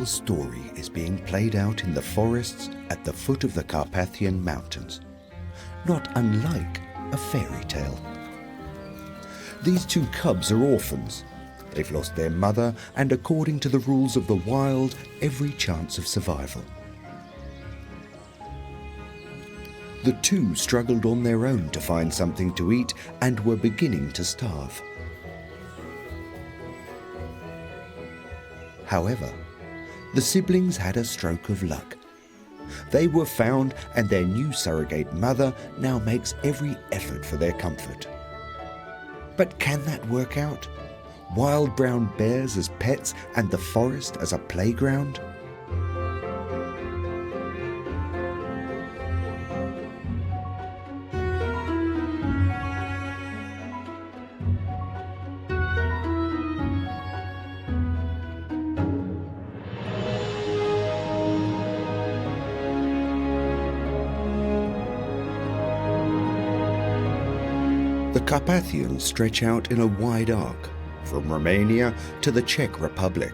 real story is being played out in the forests at the foot of the Carpathian Mountains, not unlike a fairy tale. These two cubs are orphans. They've lost their mother and, according to the rules of the wild, every chance of survival. The two struggled on their own to find something to eat and were beginning to starve. However, the siblings had a stroke of luck. They were found, and their new surrogate mother now makes every effort for their comfort. But can that work out? Wild brown bears as pets and the forest as a playground? The Carpathians stretch out in a wide arc, from Romania to the Czech Republic,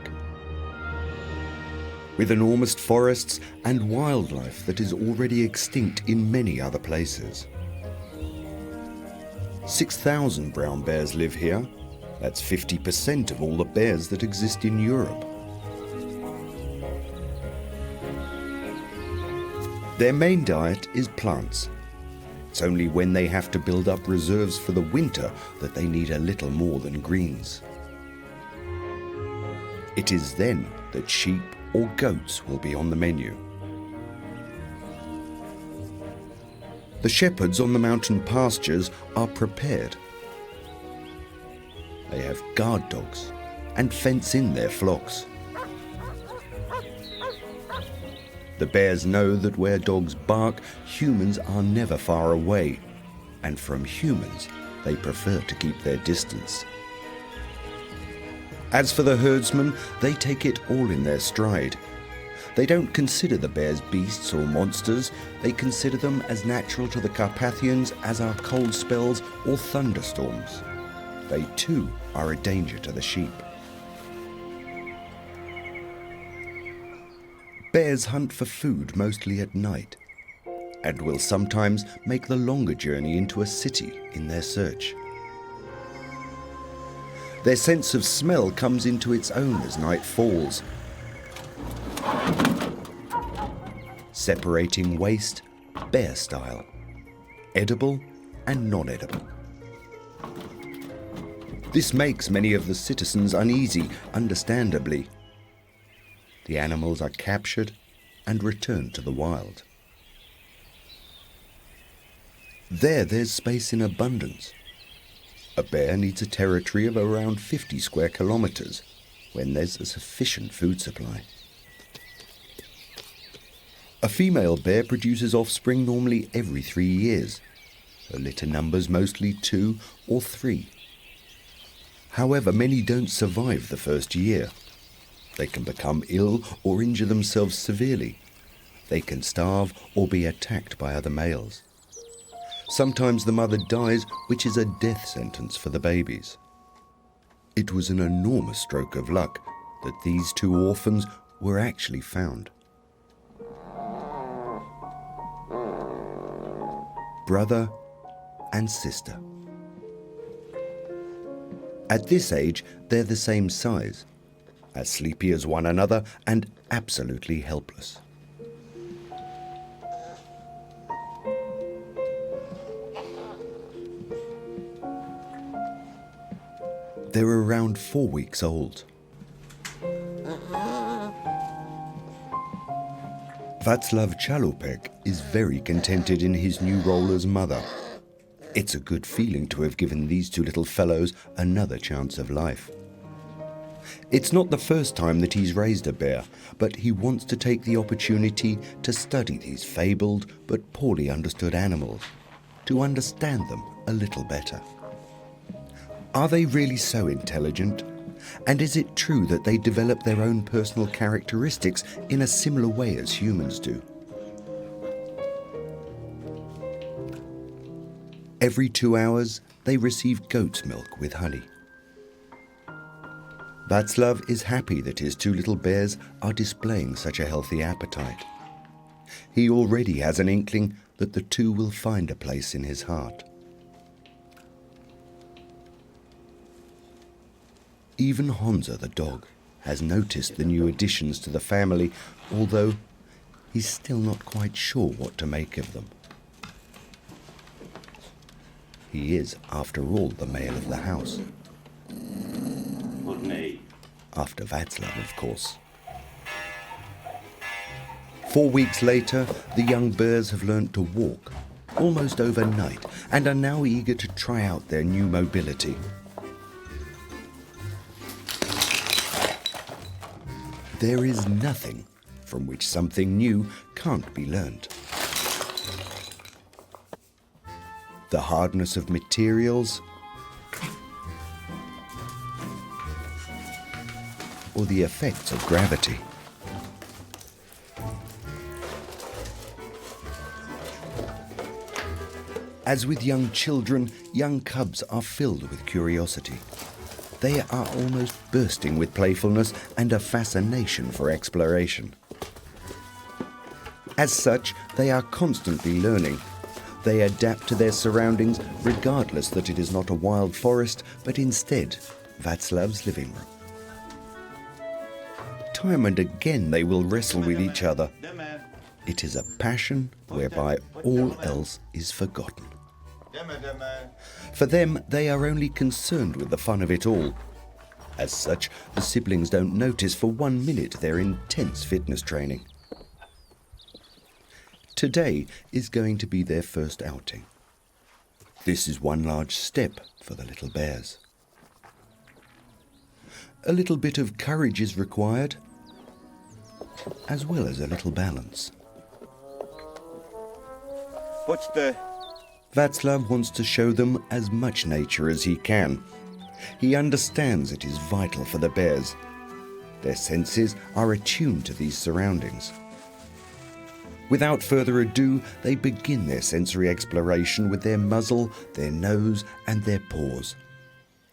with enormous forests and wildlife that is already extinct in many other places. 6,000 brown bears live here. That's 50% of all the bears that exist in Europe. Their main diet is plants. It's only when they have to build up reserves for the winter that they need a little more than greens. It is then that sheep or goats will be on the menu. The shepherds on the mountain pastures are prepared. They have guard dogs and fence in their flocks. The bears know that where dogs bark, humans are never far away, and from humans, they prefer to keep their distance. As for the herdsmen, they take it all in their stride. They don't consider the bears beasts or monsters. They consider them as natural to the Carpathians as are cold spells or thunderstorms. They too are a danger to the sheep. Bears hunt for food mostly at night, and will sometimes make the longer journey into a city in their search. Their sense of smell comes into its own as night falls, separating waste, bear style, edible and non-edible. This makes many of the citizens uneasy, understandably. The animals are captured and returned to the wild. There's space in abundance. A bear needs a territory of around 50 square kilometers when there's a sufficient food supply. A female bear produces offspring normally every 3 years. Her litter numbers mostly 2 or 3. However, many don't survive the first year. They can become ill or injure themselves severely. They can starve or be attacked by other males. Sometimes the mother dies, which is a death sentence for the babies. It was an enormous stroke of luck that these two orphans were actually found. Brother and sister. At this age, they're the same size, as sleepy as one another and absolutely helpless. They're around 4 weeks old. Václav Chalupek is very contented in his new role as mother. It's a good feeling to have given these two little fellows another chance of life. It's not the first time that he's raised a bear, but he wants to take the opportunity to study these fabled but poorly understood animals, to understand them a little better. Are they really so intelligent? And is it true that they develop their own personal characteristics in a similar way as humans do? Every 2 hours, they receive goat's milk with honey. Václav is happy that his two little bears are displaying such a healthy appetite. He already has an inkling that the two will find a place in his heart. Even Honza the dog has noticed the new additions to the family, although he's still not quite sure what to make of them. He is, after all, the male of the house. After Václav, of course. 4 weeks later, the young bears have learnt to walk, almost overnight, and are now eager to try out their new mobility. There is nothing from which something new can't be learnt. The hardness of materials, or the effects of gravity. As with young children, young cubs are filled with curiosity. They are almost bursting with playfulness and a fascination for exploration. As such, they are constantly learning. They adapt to their surroundings, regardless that it is not a wild forest, but instead Václav's living room. Time and again they will wrestle with each other. It is a passion whereby all else is forgotten. For them, they are only concerned with the fun of it all. As such, the siblings don't notice for 1 minute their intense fitness training. Today is going to be their first outing. This is one large step for the little bears. A little bit of courage is required, as well as a little balance. Václav wants to show them as much nature as he can. He understands it is vital for the bears. Their senses are attuned to these surroundings. Without further ado, they begin their sensory exploration with their muzzle, their nose, and their paws.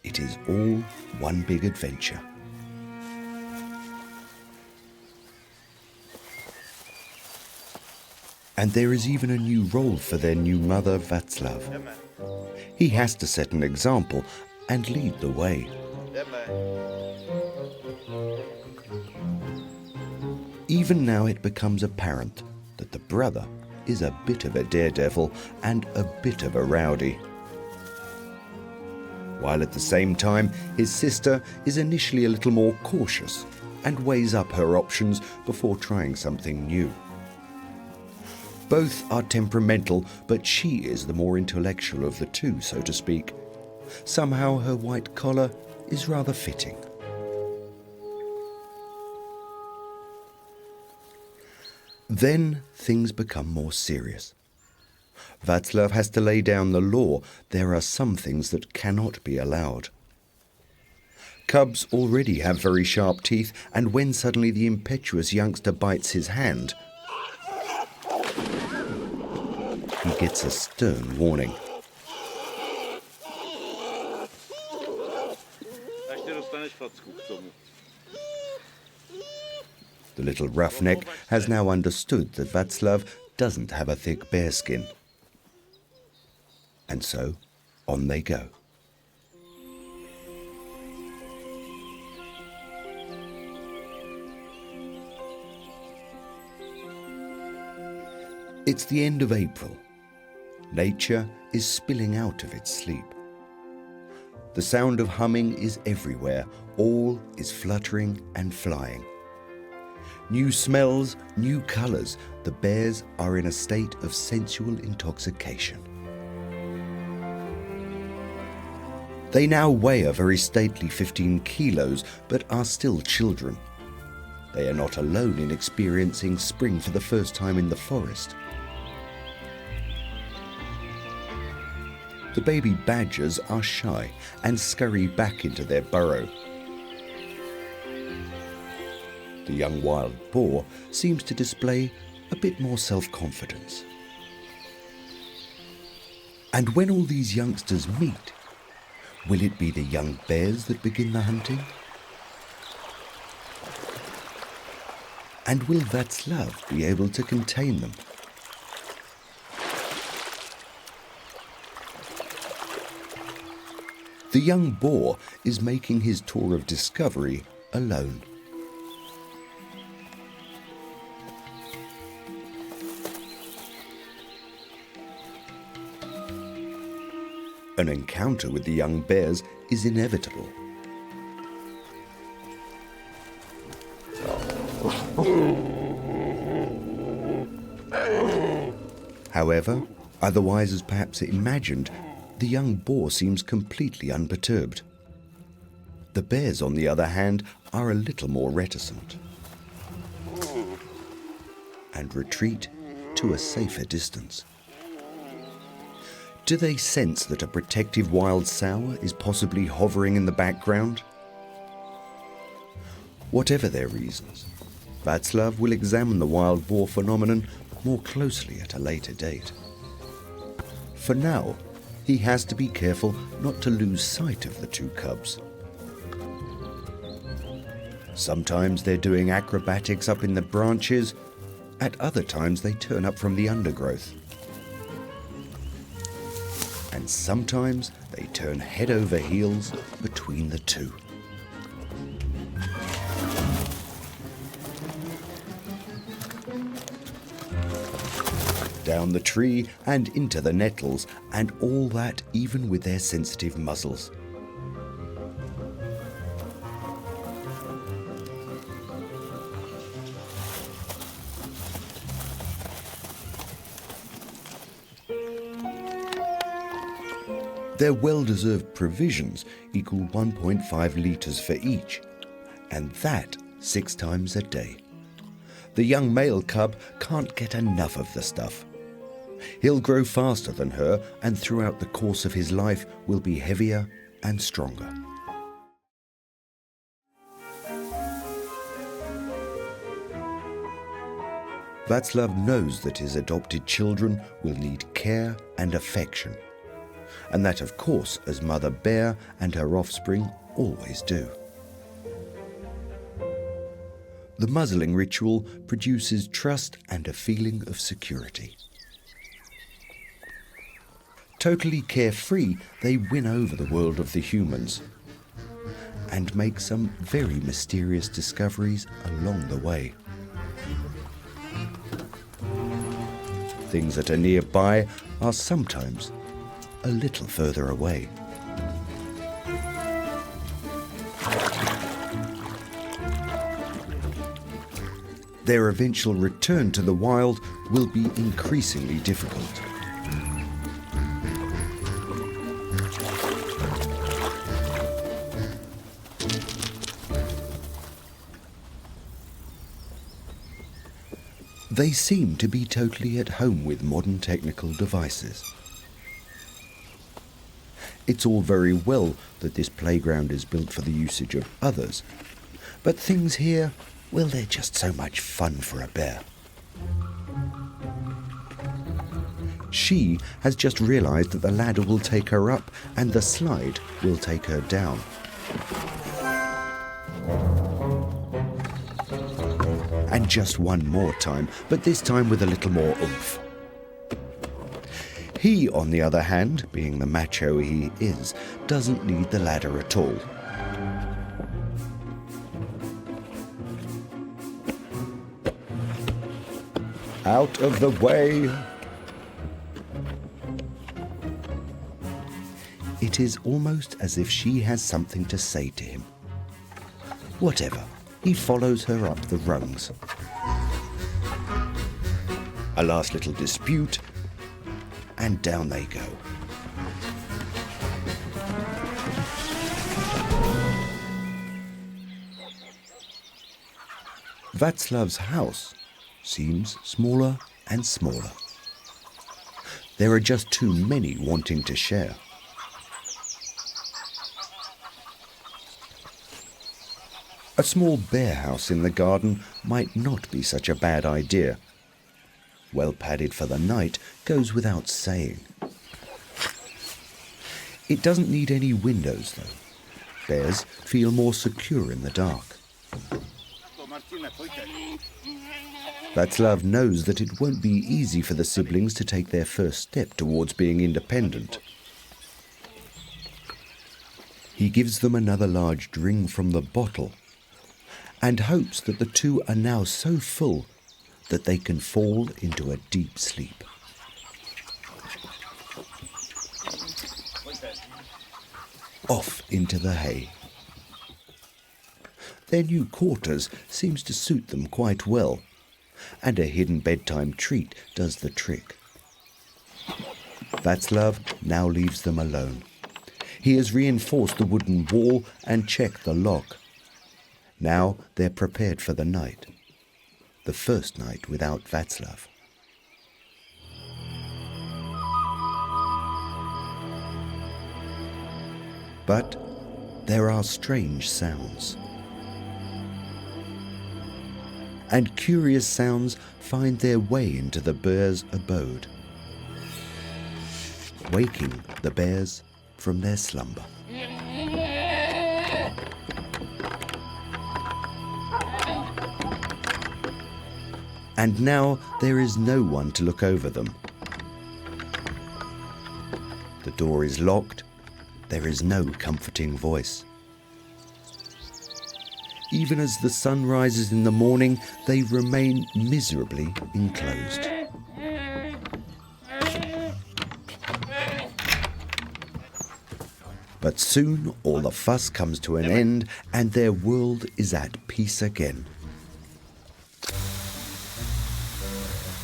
It is all one big adventure. And there is even a new role for their new mother, Václav. He has to set an example and lead the way. Even now it becomes apparent that the brother is a bit of a daredevil and a bit of a rowdy. While at the same time, his sister is initially a little more cautious and weighs up her options before trying something new. Both are temperamental, but she is the more intellectual of the two, so to speak. Somehow her white collar is rather fitting. Then things become more serious. Václav has to lay down the law. There are some things that cannot be allowed. Cubs already have very sharp teeth, and when suddenly the impetuous youngster bites his hand, he gets a stern warning. The little roughneck has now understood that Václav doesn't have a thick bearskin. And so, on they go. It's the end of April. Nature is spilling out of its sleep. The sound of humming is everywhere. All is fluttering and flying. New smells, new colours. The bears are in a state of sensual intoxication. They now weigh a very stately 15 kilos, but are still children. They are not alone in experiencing spring for the first time in the forest. The baby badgers are shy and scurry back into their burrow. The young wild boar seems to display a bit more self-confidence. And when all these youngsters meet, will it be the young bears that begin the hunting? And will Václav be able to contain them? The young boar is making his tour of discovery alone. An encounter with the young bears is inevitable. However, otherwise as perhaps imagined, the young boar seems completely unperturbed. The bears, on the other hand, are a little more reticent and retreat to a safer distance. Do they sense that a protective wild sow is possibly hovering in the background? Whatever their reasons, Václav will examine the wild boar phenomenon more closely at a later date. For now, he has to be careful not to lose sight of the two cubs. Sometimes they're doing acrobatics up in the branches, at other times they turn up from the undergrowth. And sometimes they turn head over heels between the two. Down the tree and into the nettles, and all that even with their sensitive muzzles. Their well-deserved provisions equal 1.5 litres for each, and that 6 times a day. The young male cub can't get enough of the stuff. He'll grow faster than her, and throughout the course of his life will be heavier and stronger. Václav knows that his adopted children will need care and affection, and that, of course, as Mother Bear and her offspring always do. The muzzling ritual produces trust and a feeling of security. Totally carefree, they win over the world of the humans and make some very mysterious discoveries along the way. Things that are nearby are sometimes a little further away. Their eventual return to the wild will be increasingly difficult. They seem to be totally at home with modern technical devices. It's all very well that this playground is built for the usage of others, but things here, well, they're just so much fun for a bear. She has just realized that the ladder will take her up and the slide will take her down. And just one more time, but this time with a little more oomph. He, on the other hand, being the macho he is, doesn't need the ladder at all. Out of the way! It is almost as if she has something to say to him. Whatever, he follows her up the rungs. A last little dispute, and down they go. Václav's house seems smaller and smaller. There are just too many wanting to share. A small bear house in the garden might not be such a bad idea. Well padded for the night goes without saying. It doesn't need any windows, though. Bears feel more secure in the dark. Václav knows that it won't be easy for the siblings to take their first step towards being independent. He gives them another large drink from the bottle and hopes that the two are now so full that they can fall into a deep sleep. Off into the hay. Their new quarters seems to suit them quite well, and a hidden bedtime treat does the trick. Václav now leaves them alone. He has reinforced the wooden wall and checked the lock. Now they're prepared for the night. The first night without Václav. But there are strange sounds. And curious sounds find their way into the bears' abode, waking the bears from their slumber. And now there is no one to look over them. The door is locked. There is no comforting voice. Even as the sun rises in the morning, they remain miserably enclosed. But soon all the fuss comes to an end and their world is at peace again.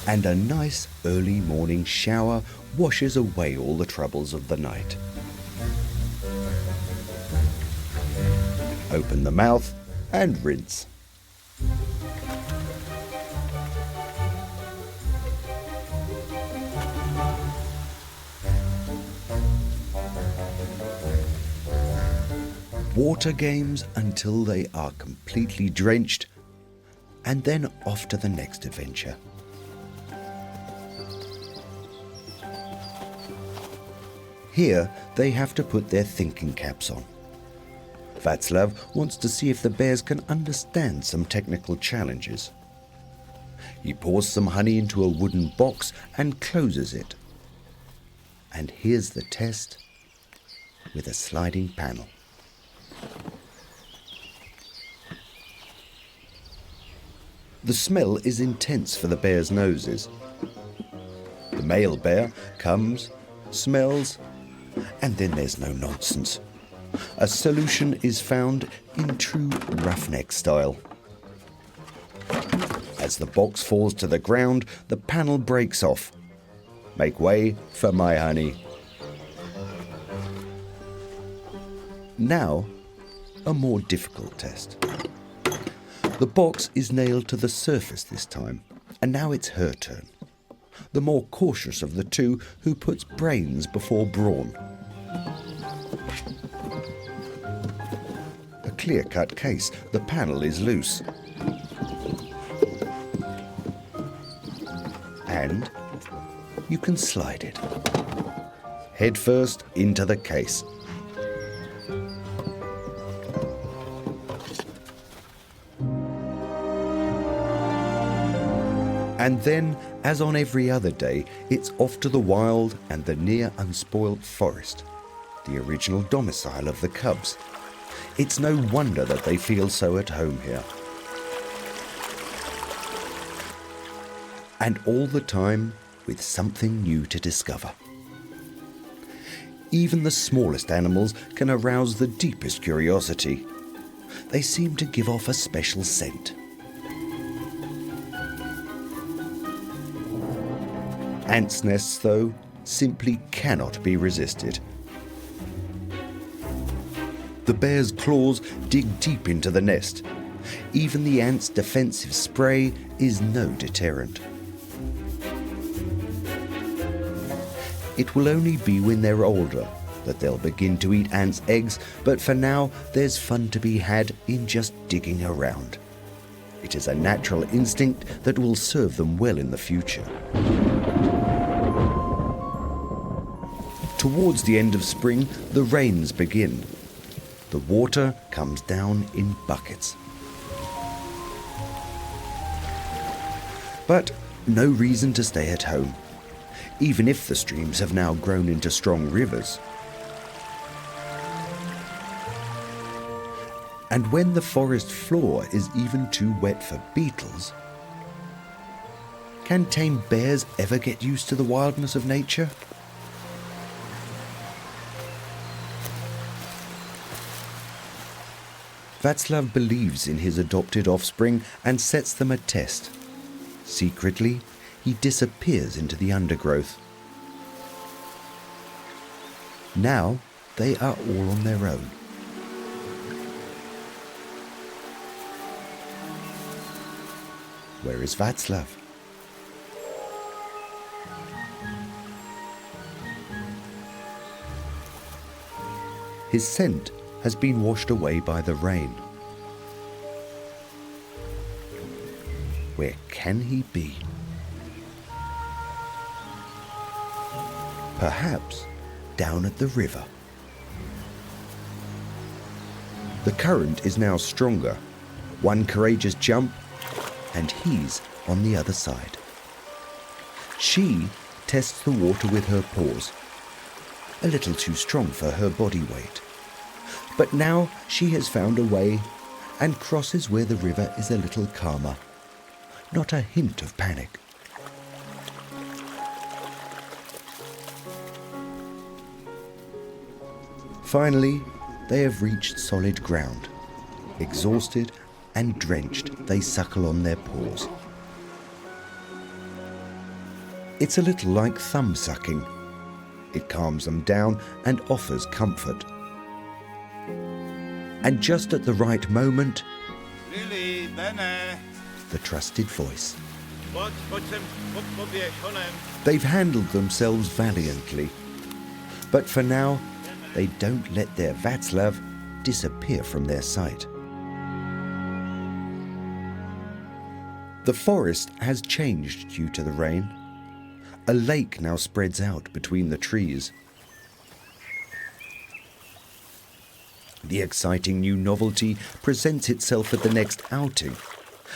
And a nice early morning shower washes away all the troubles of the night. Open the mouth and rinse. Water games until they are completely drenched, and then off to the next adventure. Here they have to put their thinking caps on. Václav wants to see if the bears can understand some technical challenges. He pours some honey into a wooden box and closes it. And here's the test with a sliding panel. The smell is intense for the bears' noses. The male bear comes, smells, and then there's no nonsense. A solution is found in true roughneck style. As the box falls to the ground, the panel breaks off. Make way for my honey. Now, a more difficult test. The box is nailed to the surface this time, and now it's her turn. The more cautious of the two who puts brains before brawn. A clear-cut case, the panel is loose. And you can slide it. Head first into the case. And then, as on every other day, it's off to the wild and the near unspoilt forest, the original domicile of the cubs. It's no wonder that they feel so at home here. And all the time with something new to discover. Even the smallest animals can arouse the deepest curiosity. They seem to give off a special scent. Ants' nests, though, simply cannot be resisted. The bear's claws dig deep into the nest. Even the ants' defensive spray is no deterrent. It will only be when they're older that they'll begin to eat ants' eggs, but for now there's fun to be had in just digging around. It is a natural instinct that will serve them well in the future. Towards the end of spring, the rains begin. The water comes down in buckets. But no reason to stay at home, even if the streams have now grown into strong rivers. And when the forest floor is even too wet for beetles, can tame bears ever get used to the wildness of nature? Václav believes in his adopted offspring and sets them a test. Secretly, he disappears into the undergrowth. Now they are all on their own. Where is Václav? His scent has been washed away by the rain. Where can he be? Perhaps down at the river. The current is now stronger. One courageous jump, and he's on the other side. She tests the water with her paws, a little too strong for her body weight. But now she has found a way and crosses where the river is a little calmer. Not a hint of panic. Finally, they have reached solid ground. Exhausted and drenched, they suckle on their paws. It's a little like thumb sucking. It calms them down and offers comfort. And just at the right moment, Lily, Bene. the trusted voice. They've handled themselves valiantly, but for now, they don't let their Václav disappear from their sight. The forest has changed due to the rain. A lake now spreads out between the trees. The exciting new novelty presents itself at the next outing.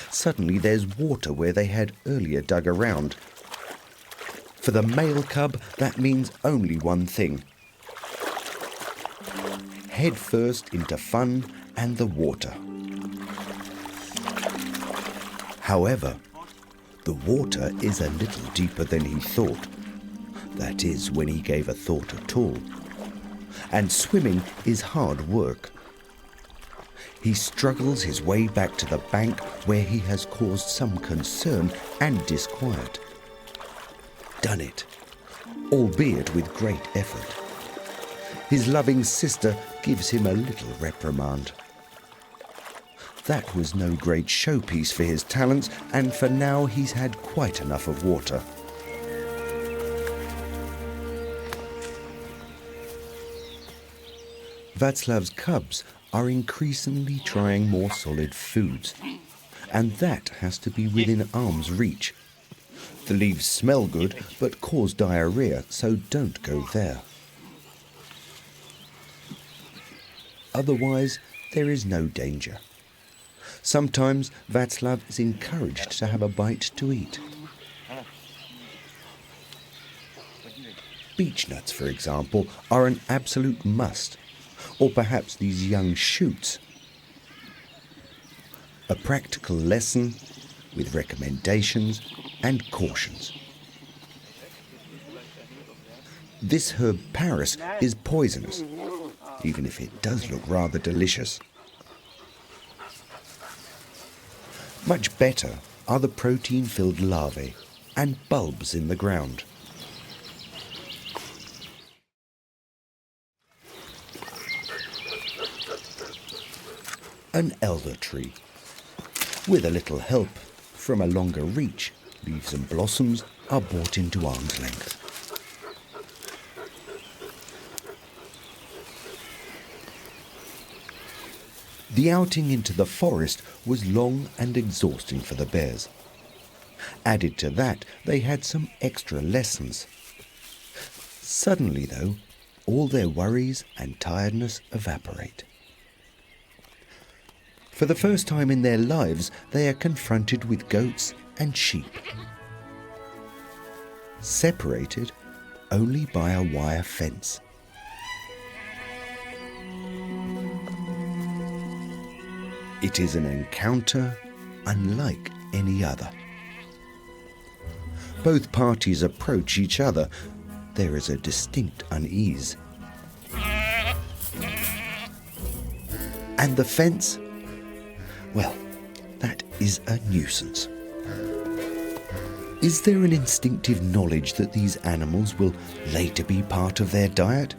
Suddenly there's water where they had earlier dug around. For the male cub, that means only one thing. Head first into fun and the water. However, the water is a little deeper than he thought. That is, when he gave a thought at all. And swimming is hard work. He struggles his way back to the bank where he has caused some concern and disquiet. Done it, albeit with great effort. His loving sister gives him a little reprimand. That was no great showpiece for his talents, and for now he's had quite enough of water. Václav's cubs are increasingly trying more solid foods, and that has to be within arm's reach. The leaves smell good, but cause diarrhea, so don't go there. Otherwise, there is no danger. Sometimes Václav is encouraged to have a bite to eat. Beech nuts, for example, are an absolute must, or perhaps these young shoots. A practical lesson with recommendations and cautions. This herb Paris is poisonous, even if it does look rather delicious. Much better are the protein-filled larvae and bulbs in the ground. An elder tree. With a little help from a longer reach, leaves and blossoms are brought into arm's length. The outing into the forest was long and exhausting for the bears. Added to that, they had some extra lessons. Suddenly, though, all their worries and tiredness evaporate. For the first time in their lives, they are confronted with goats and sheep, separated only by a wire fence. It is an encounter unlike any other. Both parties approach each other. There is a distinct unease. And the fence? Well, that is a nuisance. Is there an instinctive knowledge that these animals will later be part of their diet?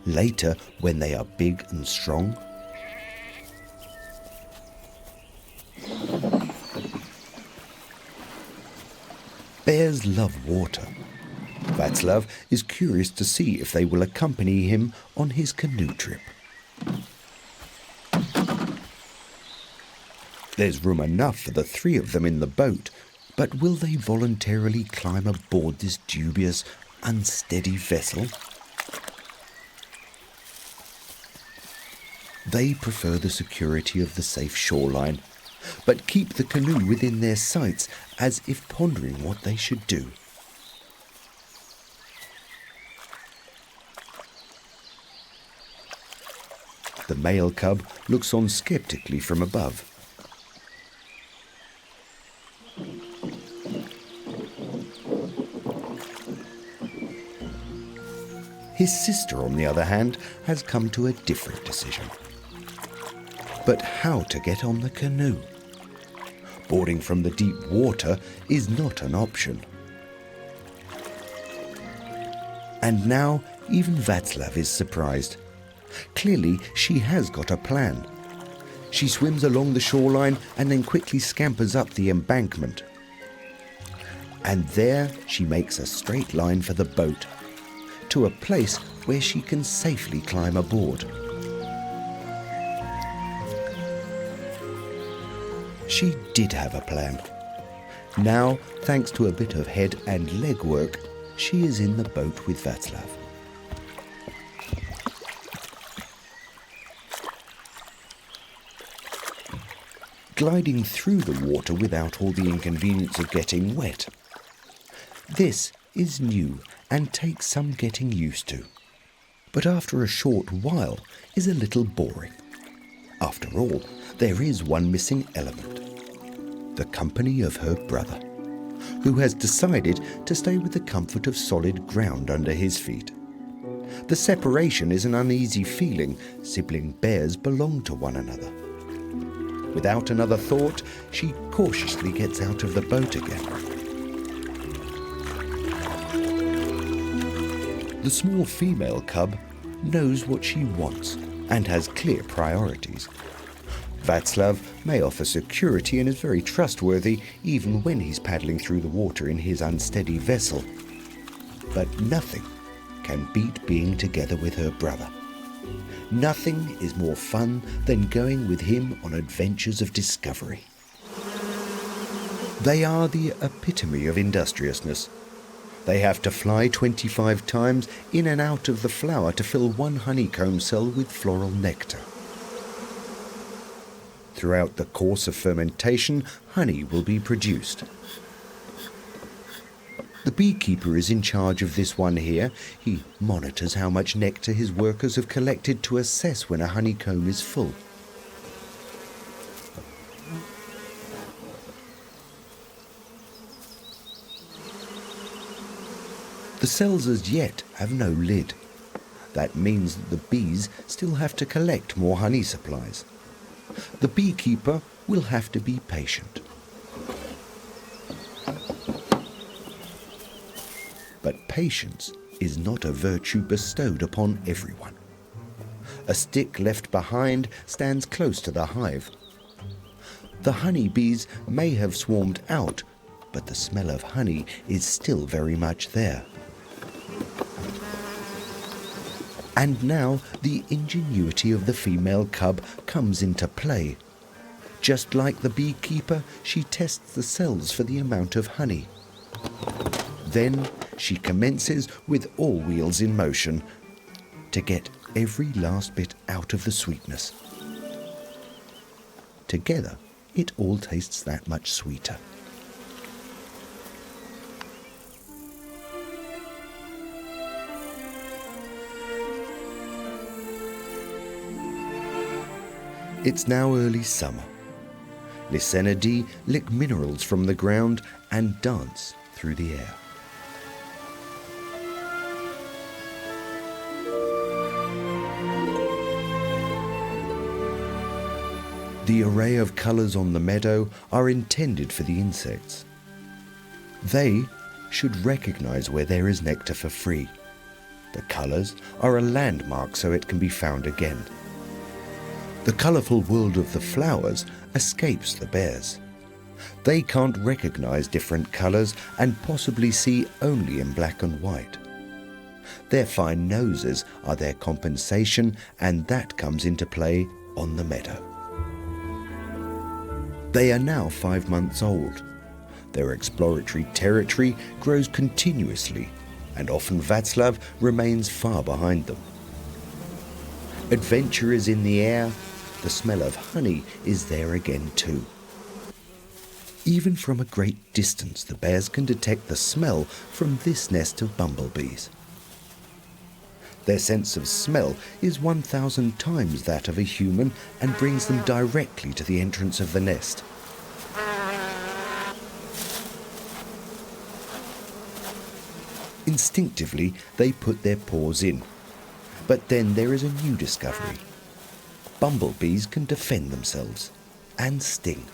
Later, when they are big and strong? Bears love water. Václav is curious to see if they will accompany him on his canoe trip. There's room enough for the three of them in the boat, but will they voluntarily climb aboard this dubious, unsteady vessel? They prefer the security of the safe shoreline, but keep the canoe within their sights as if pondering what they should do. The male cub looks on skeptically from above. His sister, on the other hand, has come to a different decision. But how to get on the canoe? Boarding from the deep water is not an option. And now even Václav is surprised. Clearly she has got a plan. She swims along the shoreline and then quickly scampers up the embankment. And there she makes a straight line for the boat, to a place where she can safely climb aboard. She did have a plan. Now, thanks to a bit of head and leg work, she is in the boat with Václav. Gliding through the water without all the inconvenience of getting wet. This is new and takes some getting used to, but after a short while is a little boring. After all, there is one missing element: the company of her brother, who has decided to stay with the comfort of solid ground under his feet. The separation is an uneasy feeling. Sibling bears belong to one another. Without another thought, she cautiously gets out of the boat again. The small female cub knows what she wants and has clear priorities. Václav may offer security and is very trustworthy even when he's paddling through the water in his unsteady vessel. But nothing can beat being together with her brother. Nothing is more fun than going with him on adventures of discovery. They are the epitome of industriousness. They have to fly 25 times in and out of the flower to fill one honeycomb cell with floral nectar. Throughout the course of fermentation, honey will be produced. The beekeeper is in charge of this one here. He monitors how much nectar his workers have collected to assess when a honeycomb is full. The cells as yet have no lid. That means that the bees still have to collect more honey supplies. The beekeeper will have to be patient. But patience is not a virtue bestowed upon everyone. A stick left behind stands close to the hive. The honey bees may have swarmed out, but the smell of honey is still very much there. And now the ingenuity of the female cub comes into play. Just like the beekeeper, she tests the cells for the amount of honey. Then she commences with all wheels in motion to get every last bit out of the sweetness. Together, it all tastes that much sweeter. It's now early summer. Lycaenidae lick minerals from the ground and dance through the air. The array of colours on the meadow are intended for the insects. They should recognise where there is nectar for free. The colours are a landmark so it can be found again. The colourful world of the flowers escapes the bears. They can't recognise different colours and possibly see only in black and white. Their fine noses are their compensation, and that comes into play on the meadow. They are now 5 months old. Their exploratory territory grows continuously, and often Václav remains far behind them. Adventure is in the air. The smell of honey is there again too. Even from a great distance, the bears can detect the smell from this nest of bumblebees. Their sense of smell is 1,000 times that of a human and brings them directly to the entrance of the nest. Instinctively, they put their paws in. But then there is a new discovery. Bumblebees can defend themselves and sting.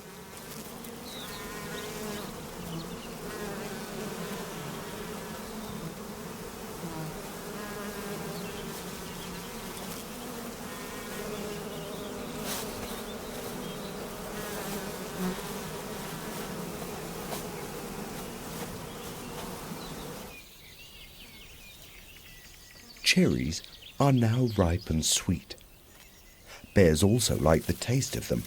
Cherries are now ripe and sweet. Bears also like the taste of them.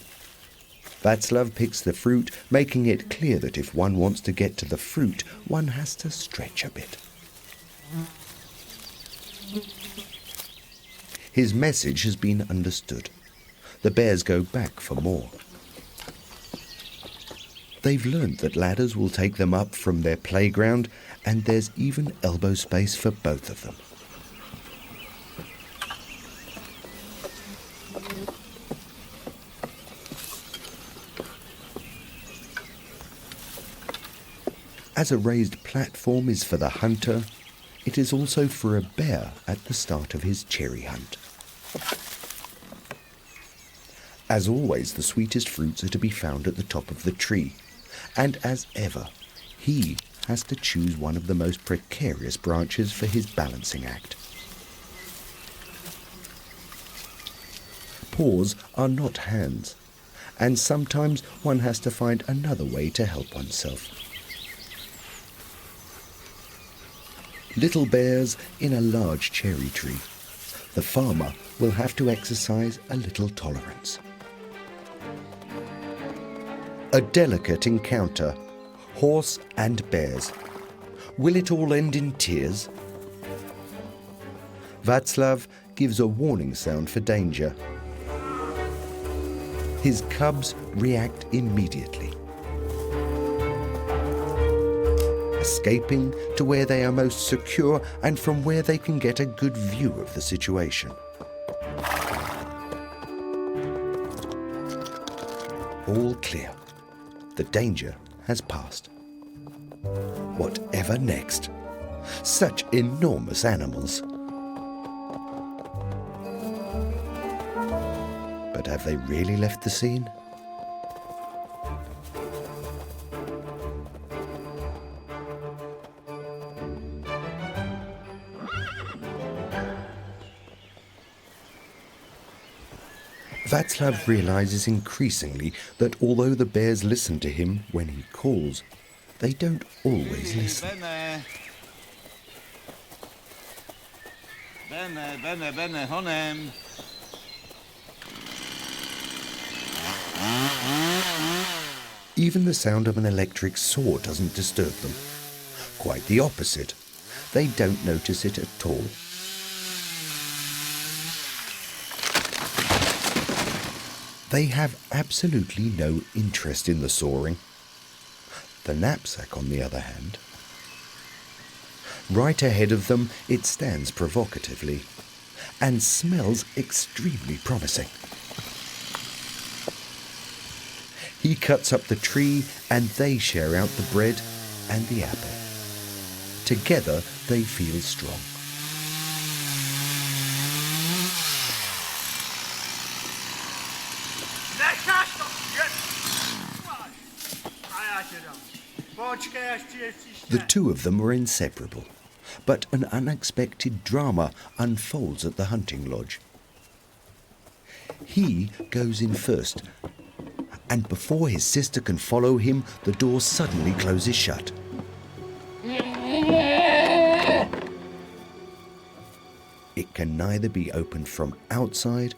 Václav picks the fruit, making it clear that if one wants to get to the fruit, one has to stretch a bit. His message has been understood. The bears go back for more. They've learned that ladders will take them up from their playground, and there's even elbow space for both of them. As a raised platform is for the hunter, it is also for a bear at the start of his cherry hunt. As always, the sweetest fruits are to be found at the top of the tree, and as ever, he has to choose one of the most precarious branches for his balancing act. Paws are not hands, and sometimes one has to find another way to help oneself. Little bears in a large cherry tree. The farmer will have to exercise a little tolerance. A delicate encounter, horse and bears. Will it all end in tears? Václav gives a warning sound for danger. His cubs react immediately, escaping to where they are most secure and from where they can get a good view of the situation. All clear. The danger has passed. Whatever next? Such enormous animals. But have they really left the scene? Václav realizes increasingly that although the bears listen to him when he calls, they don't always listen. Bene, honem. Even the sound of an electric saw doesn't disturb them. Quite the opposite. They don't notice it at all. They have absolutely no interest in the sawing. The knapsack, on the other hand. Right ahead of them, it stands provocatively and smells extremely promising. He cuts up the tree and they share out the bread and the apple. Together they feel strong. The two of them were inseparable, but an unexpected drama unfolds at the hunting lodge. He goes in first, and before his sister can follow him, the door suddenly closes shut. It can neither be opened from outside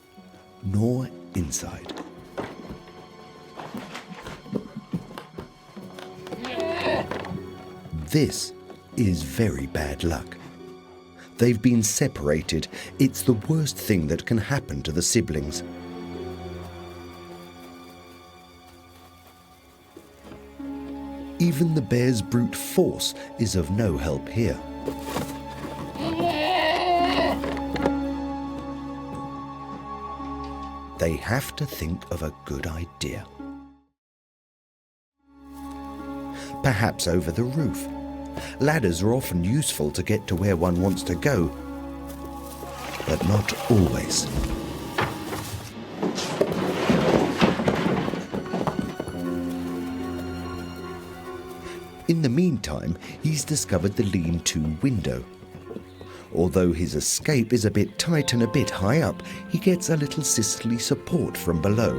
nor inside. This is very bad luck. They've been separated. It's the worst thing that can happen to the siblings. Even the bear's brute force is of no help here. They have to think of a good idea. Perhaps over the roof. Ladders are often useful to get to where one wants to go, but not always. In the meantime, he's discovered the lean-to window. Although his escape is a bit tight and a bit high up, he gets a little sisterly support from below.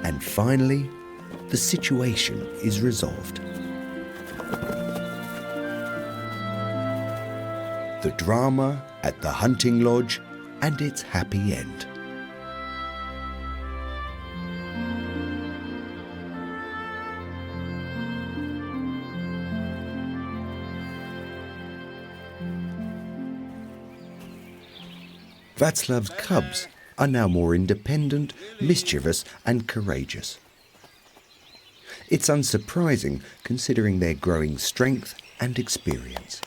And finally, the situation is resolved. The drama at the hunting lodge and its happy end. Václav's cubs are now more independent, mischievous and courageous. It's unsurprising considering their growing strength and experience.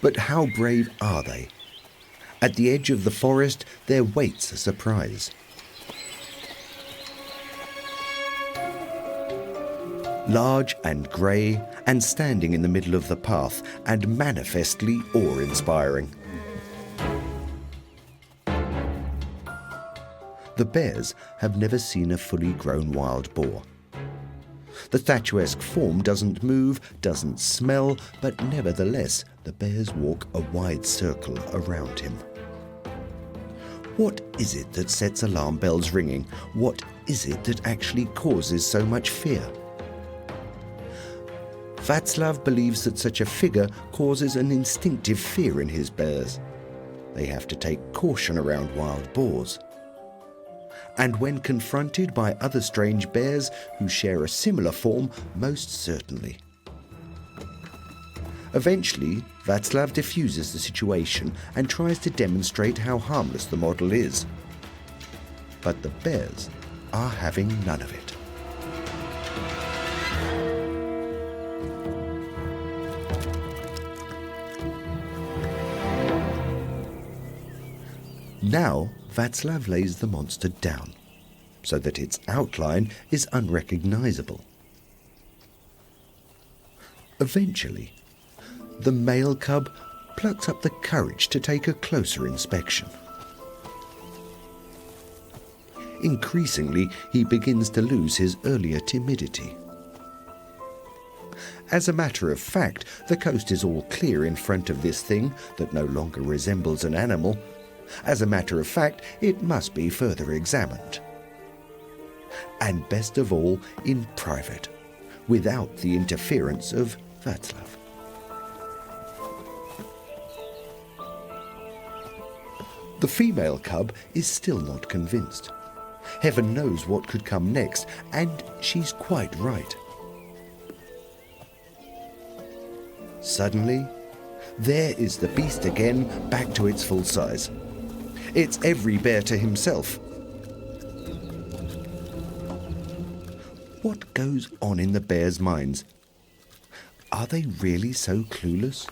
But how brave are they? At the edge of the forest, there waits a surprise. Large and grey and standing in the middle of the path and manifestly awe-inspiring. The bears have never seen a fully grown wild boar. The statuesque form doesn't move, doesn't smell, but nevertheless, the bears walk a wide circle around him. What is it that sets alarm bells ringing? What is it that actually causes so much fear? Václav believes that such a figure causes an instinctive fear in his bears. They have to take caution around wild boars. And when confronted by other strange bears who share a similar form, most certainly. Eventually, Václav diffuses the situation and tries to demonstrate how harmless the model is. But the bears are having none of it. Now, Václav lays the monster down, so that its outline is unrecognizable. Eventually, the male cub plucks up the courage to take a closer inspection. Increasingly, he begins to lose his earlier timidity. As a matter of fact, the coast is all clear in front of this thing that no longer resembles an animal. As a matter of fact, it must be further examined. And best of all, in private, without the interference of Václav. The female cub is still not convinced. Heaven knows what could come next, and she's quite right. Suddenly, there is the beast again, back to its full size. It's every bear to himself. What goes on in the bears' minds? Are they really so clueless?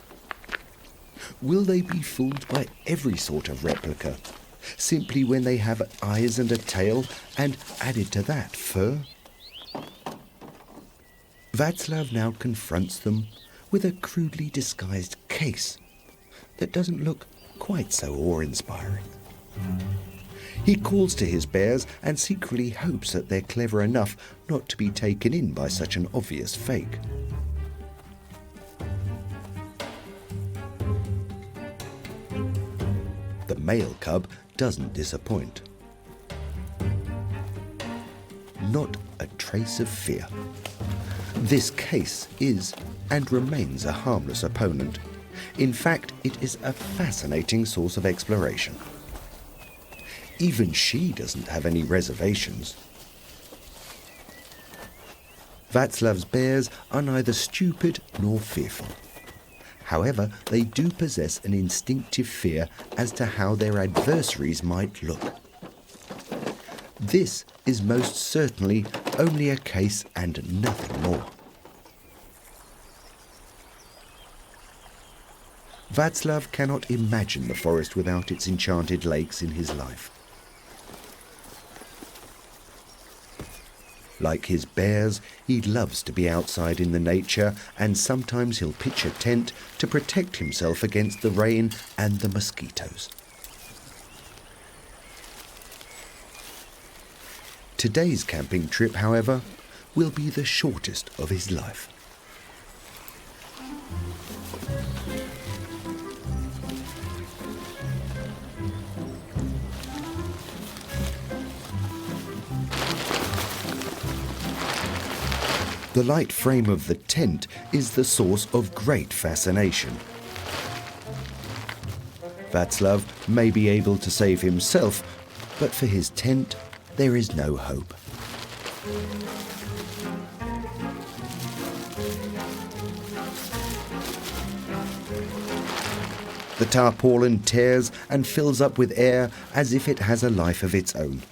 Will they be fooled by every sort of replica? simply when they have eyes and a tail, and added to that, fur? Václav now confronts them with a crudely disguised case that doesn't look quite so awe-inspiring. He calls to his bears and secretly hopes that they're clever enough not to be taken in by such an obvious fake. The male cub doesn't disappoint. Not a trace of fear. This case is and remains a harmless opponent. In fact, it is a fascinating source of exploration. Even she doesn't have any reservations. Václav's bears are neither stupid nor fearful. However, they do possess an instinctive fear as to how their adversaries might look. This is most certainly only a case and nothing more. Václav cannot imagine the forest without its enchanted lakes in his life. Like his bears, he loves to be outside in the nature, and sometimes he'll pitch a tent to protect himself against the rain and the mosquitoes. Today's camping trip, however, will be the shortest of his life. The light frame of the tent is the source of great fascination. Václav may be able to save himself, but for his tent, there is no hope. The tarpaulin tears and fills up with air as if it has a life of its own.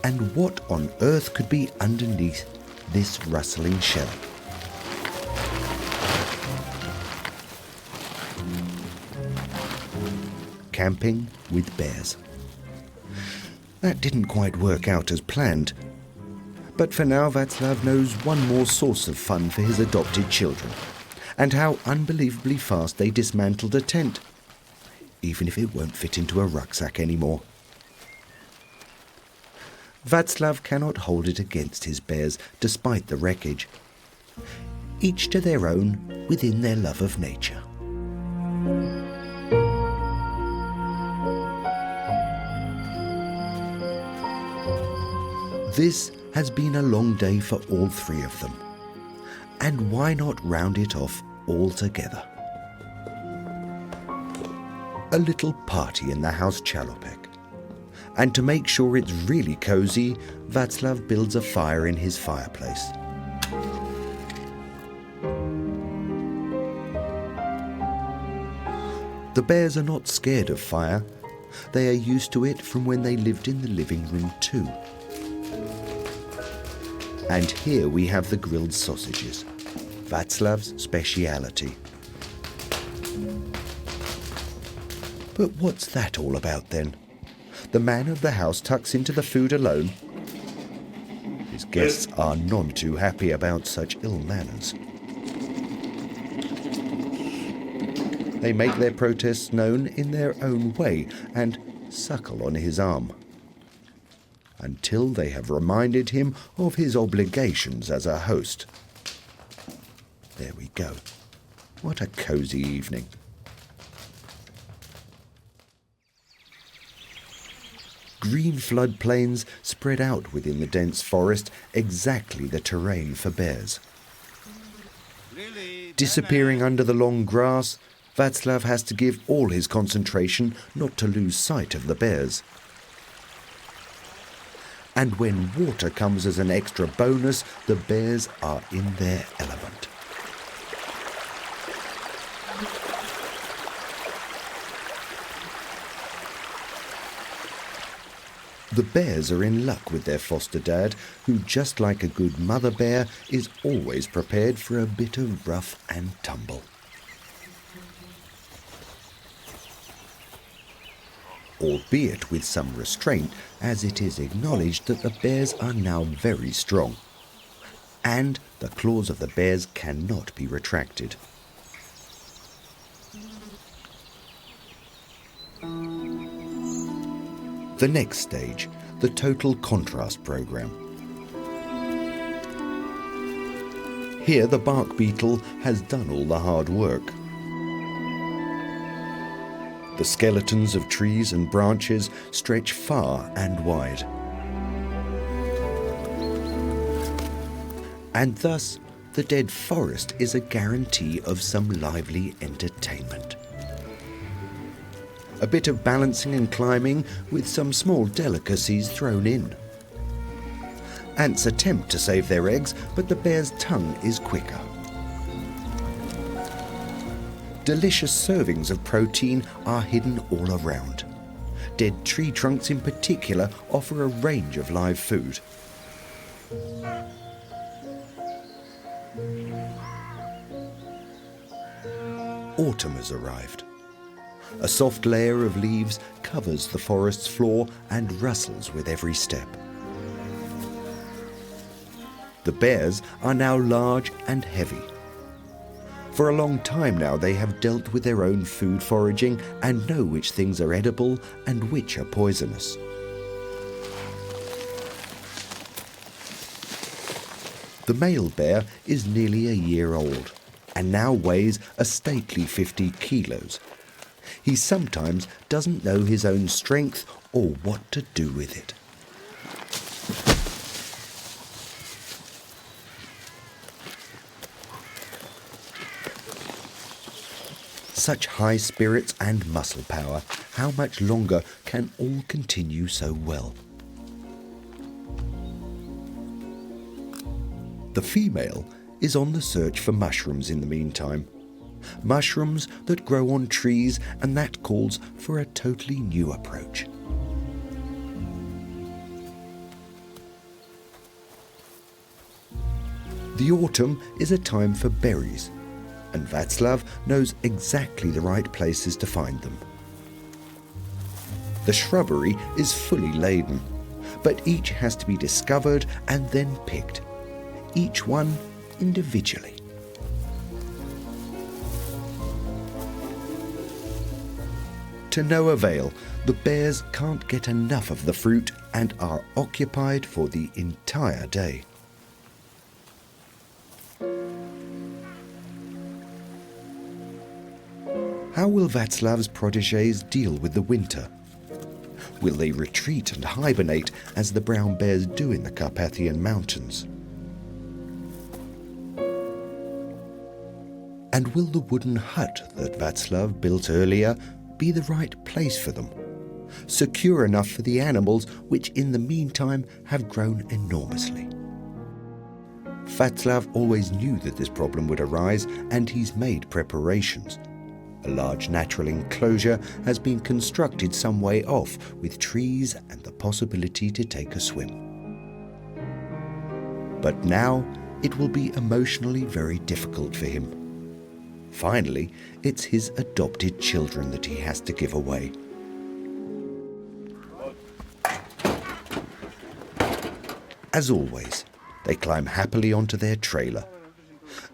And what on earth could be underneath this rustling shell? Camping with bears. That didn't quite work out as planned. But for now, Václav knows one more source of fun for his adopted children, and how unbelievably fast they dismantled a tent, even if it won't fit into a rucksack anymore. Václav cannot hold it against his bears, despite the wreckage. Each to their own within their love of nature. This has been a long day for all three of them. And why not round it off all together? A little party in the house Chalupek. And to make sure it's really cozy, Václav builds a fire in his fireplace. The bears are not scared of fire. They are used to it from when they lived in the living room too. And here we have the grilled sausages, Václav's speciality. But what's that all about then? The man of the house tucks into the food alone. His guests are none too happy about such ill manners. They make their protests known in their own way and suckle on his arm, until they have reminded him of his obligations as a host. There we go. What a cozy evening. Green floodplains spread out within the dense forest, exactly the terrain for bears. Disappearing under the long grass, Václav has to give all his concentration not to lose sight of the bears. And when water comes as an extra bonus, the bears are in their element. The bears are in luck with their foster dad, who, just like a good mother bear, is always prepared for a bit of rough and tumble. albeit with some restraint, as it is acknowledged that the bears are now very strong, and the claws of the bears cannot be retracted. The next stage, the total contrast program. Here the bark beetle has done all the hard work. The skeletons of trees and branches stretch far and wide. And thus, the dead forest is a guarantee of some lively entertainment. A bit of balancing and climbing with some small delicacies thrown in. Ants attempt to save their eggs, but the bear's tongue is quicker. Delicious servings of protein are hidden all around. Dead tree trunks in particular offer a range of live food. Autumn has arrived. A soft layer of leaves covers the forest's floor and rustles with every step. The bears are now large and heavy. For a long time now they have dealt with their own food foraging and know which things are edible and which are poisonous. The male bear is nearly a year old and now weighs a stately 50 kilos. He sometimes doesn't know his own strength or what to do with it. Such high spirits and muscle power, how much longer can all continue so well? The female is on the search for mushrooms in the meantime. Mushrooms that grow on trees, and that calls for a totally new approach. The autumn is a time for berries, and Václav knows exactly the right places to find them. The shrubbery is fully laden, but each has to be discovered and then picked, each one individually. To no avail, the bears can't get enough of the fruit and are occupied for the entire day. How will Václav's protégés deal with the winter? Will they retreat and hibernate as the brown bears do in the Carpathian Mountains? And will the wooden hut that Václav built earlier be the right place for them, secure enough for the animals which in the meantime have grown enormously? Václav always knew that this problem would arise, and he's made preparations. A large natural enclosure has been constructed some way off with trees and the possibility to take a swim. But now it will be emotionally very difficult for him. Finally, it's his adopted children that he has to give away. As always, they climb happily onto their trailer.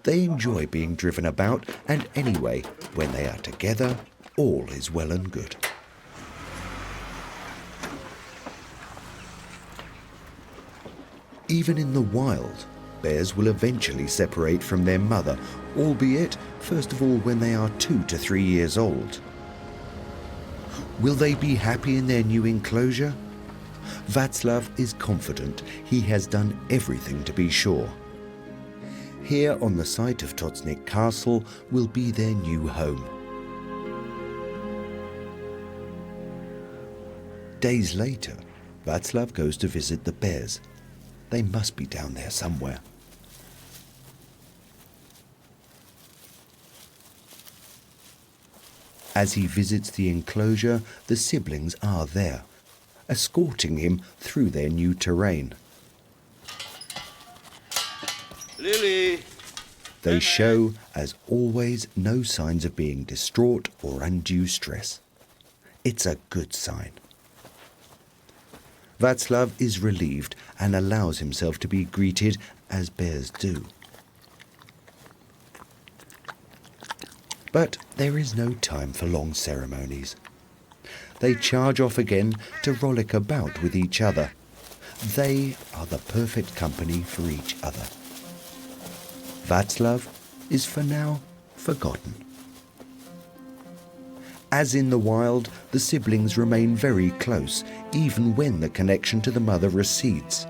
They enjoy being driven about, and anyway, when they are together, all is well and good. Even in the wild, bears will eventually separate from their mother, albeit first of all when they are 2 to 3 years old. Will they be happy in their new enclosure? Václav is confident he has done everything to be sure. Here on the site of Todznik Castle will be their new home. Days later, Václav goes to visit the bears. They must be down there somewhere. As he visits the enclosure, the siblings are there, escorting him through their new terrain. Lily! They show, as always, no signs of being distraught or undue stress. It's a good sign. Václav is relieved and allows himself to be greeted as bears do. But there is no time for long ceremonies. They charge off again to rollick about with each other. They are the perfect company for each other. Václav is for now forgotten. As in the wild, the siblings remain very close, even when the connection to the mother recedes.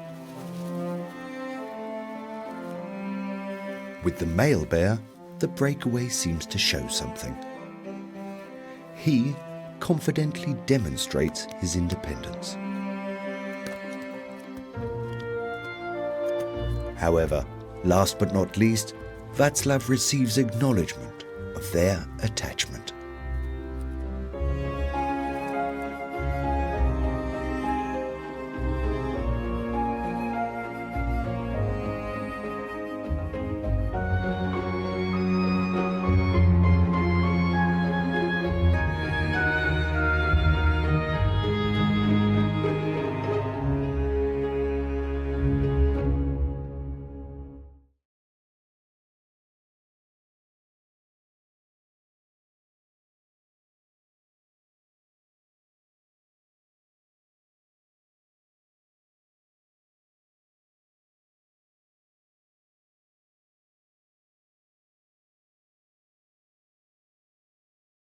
With the male bear, the breakaway seems to show something. He confidently demonstrates his independence. However, last but not least, Václav receives acknowledgement of their attachment.